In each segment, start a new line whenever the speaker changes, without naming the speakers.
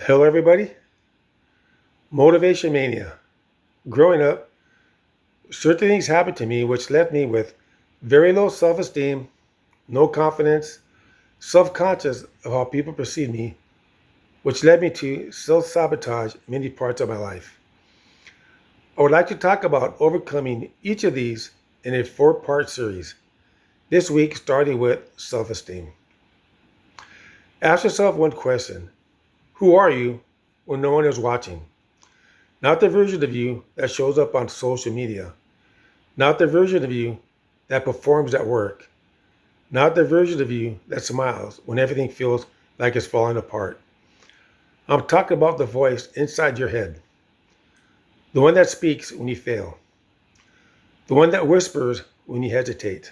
Hello, everybody. Motivation mania. Growing up, certain things happened to me which left me with very low self esteem, no confidence, self conscious of how people perceive me, which led me to self sabotage many parts of my life. I would like to talk about overcoming each of these in a four-part series. This week, starting with self esteem. Ask yourself one question: who are you when no one is watching? Not the version of you that shows up on social media. Not the version of you that performs at work. Not the version of you that smiles when everything feels like it's falling apart. I'm talking about the voice inside your head, the one that speaks when you fail, the one that whispers when you hesitate,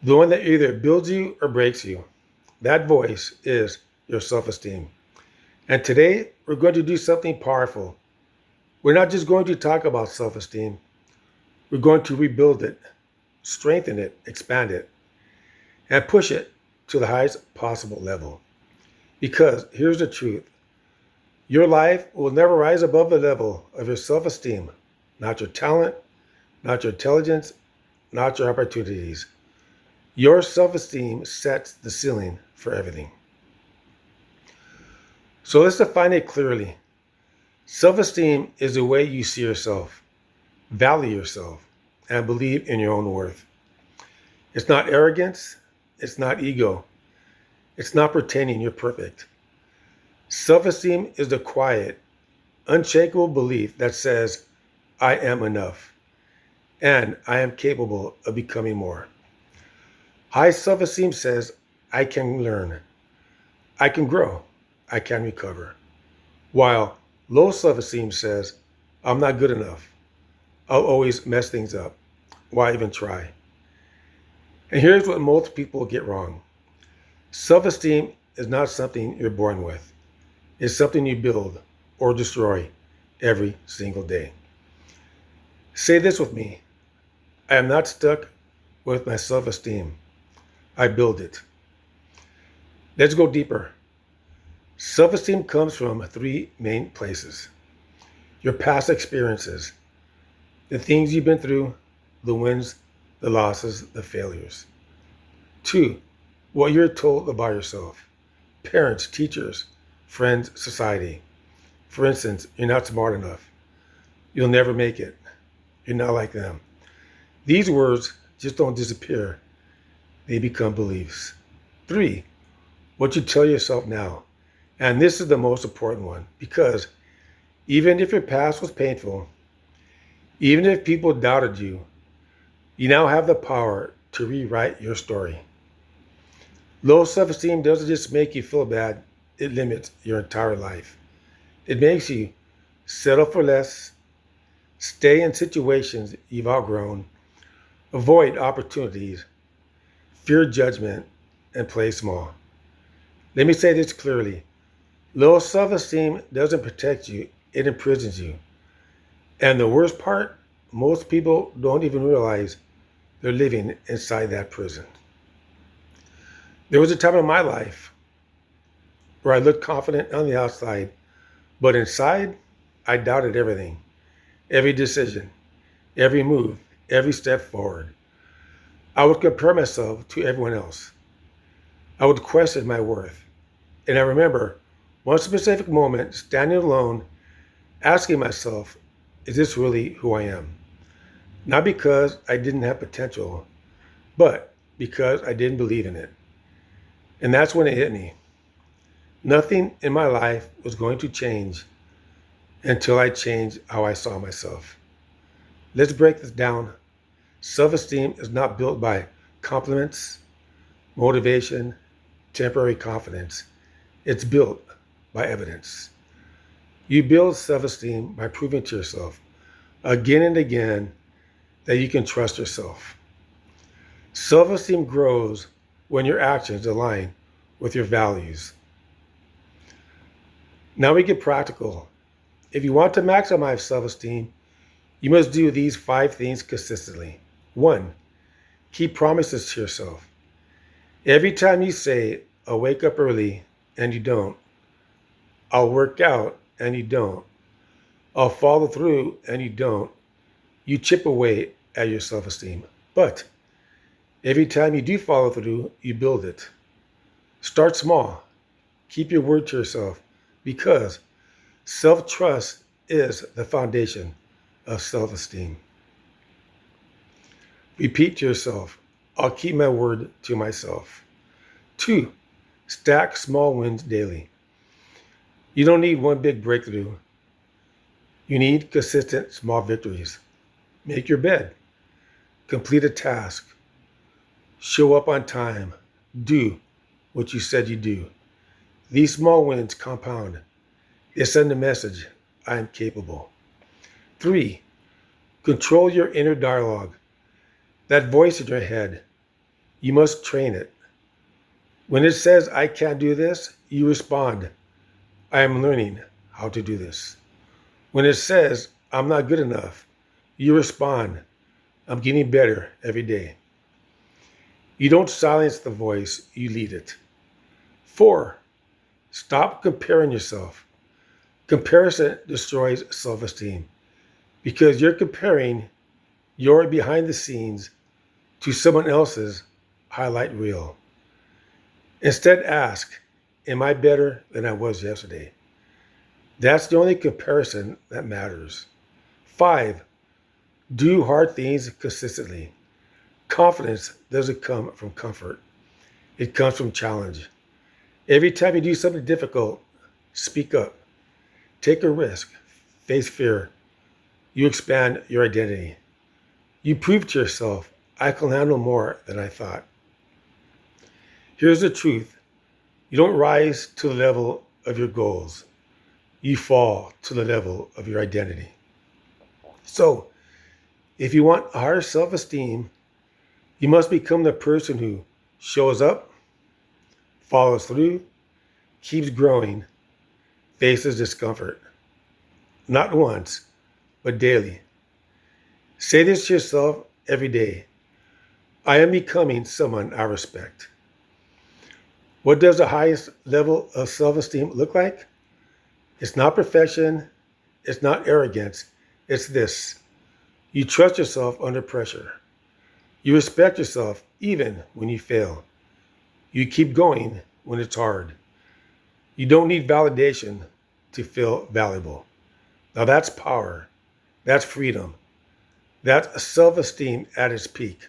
the one that either builds you or breaks you. That voice is your self esteem. And today, we're going to do something powerful. We're not just going to talk about self esteem, we're going to rebuild it, strengthen it, expand it, and push it to the highest possible level. Because here's the truth: your life will never rise above the level of your self esteem, not your talent, not your intelligence, not your opportunities. Your self esteem sets the ceiling for everything. So let's define it clearly. Self esteem is the way you see yourself, value yourself, and believe in your own worth. It's not arrogance, it's not ego, it's not pretending you're perfect. Self esteem is the quiet, unshakable belief that says, I am enough and I am capable of becoming more. High self esteem says, I can learn, I can grow, I can recover. While low self esteem says, I'm not good enough, I'll always mess things up. Why even try? And here's what most people get wrong: self esteem is not something you're born with, it's something you build or destroy every single day. Say this with me: I am not stuck with my self esteem. I build it. Let's go deeper. Self esteem comes from three main places: your past experiences, the things you've been through, the wins, the losses, the failures. Two, what you're told about yourself: parents, teachers, friends, society. For instance, you're not smart enough. You'll never make it. You're not like them. These words just don't disappear, they become beliefs. Three, what you tell yourself now. And this is the most important one because even if your past was painful, even if people doubted you, you now have the power to rewrite your story. Low self esteem doesn't just make you feel bad, it limits your entire life. It makes you settle for less, stay in situations you've outgrown, avoid opportunities, fear judgment, and play small. Let me say this clearly: low self esteem doesn't protect you, it imprisons you. And the worst part, most people don't even realize they're living inside that prison. There was a time in my life where I looked confident on the outside, but inside, I doubted everything, every decision, every move, every step forward. I would compare myself to everyone else. I would question my worth. And I remember one specific moment standing alone, asking myself, is this really who I am? Not because I didn't have potential, but because I didn't believe in it. And that's when it hit me. Nothing in my life was going to change until I changed how I saw myself. Let's break this down. Self esteem is not built by compliments, motivation, temporary confidence. It's built by evidence. You build self esteem by proving to yourself again and again that you can trust yourself. Self esteem grows when your actions align with your values. Now we get practical. If you want to maximize self esteem, you must do these five things consistently. One, keep promises to yourself. Every time you say, I'll wake up early, and you don't, I'll work out and you don't. I'll follow through and you don't. You chip away at your self esteem. But every time you do follow through, you build it. Start small. Keep your word to yourself because self trust is the foundation of self esteem. Repeat to yourself, I'll keep my word to myself. 2. Stack small wins daily. You don't need one big breakthrough. You need consistent small victories. Make your bed. Complete a task. Show up on time. Do what you said you do. These small wins compound. They send a message, I am capable. 3. Control your inner dialogue. That voice in your head, you must train it. When it says, I can't do this, you respond, I am learning how to do this. When it says, I'm not good enough, you respond, I'm getting better every day. You don't silence the voice, you lead it. 4. Stop comparing yourself. Comparison destroys self-esteem because you're comparing your behind the scenes to someone else's highlight reel. Instead, ask, am I better than I was yesterday? That's the only comparison that matters. 5. Do hard things consistently. Confidence doesn't come from comfort. It comes from challenge. Every time you do something difficult, speak up. Take a risk. Face fear. You expand your identity. You prove to yourself, I can handle more than I thought. Here's the truth. You don't rise to the level of your goals. You fall to the level of your identity. So, if you want higher self-esteem, you must become the person who shows up, follows through, keeps growing, faces discomfort. Not once, but daily. Say this to yourself every day. I am becoming someone I respect. What does the highest level of self-esteem look like? It's not perfection. It's not arrogance. It's this. You trust yourself under pressure. You respect yourself even when you fail. You keep going when it's hard. You don't need validation to feel valuable. Now that's power. That's freedom. That's self-esteem at its peak.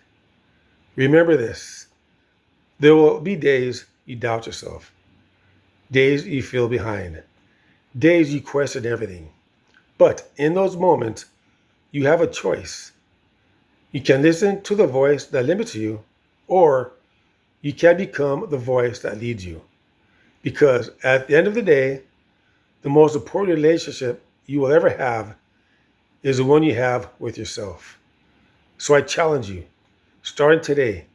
Remember this. There will be days you doubt yourself. Days you feel behind. Days you question everything. But in those moments, you have a choice. You can listen to the voice that limits you, or you can become the voice that leads you. Because at the end of the day, the most important relationship you will ever have is the one you have with yourself. So I challenge you, starting today,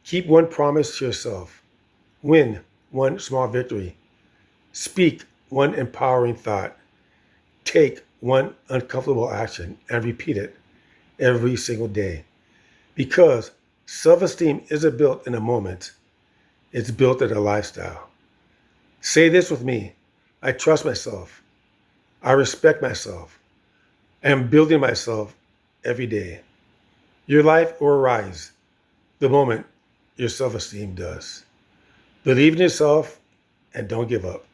keep one promise to yourself. Win one small victory. Speak one empowering thought. Take one uncomfortable action and repeat it every single day. Because self-esteem isn't built in a moment, it's built in a lifestyle. Say this with me. I trust myself. I respect myself. I am building myself every day. Your life will rise the moment your self-esteem does. Believe in yourself and don't give up.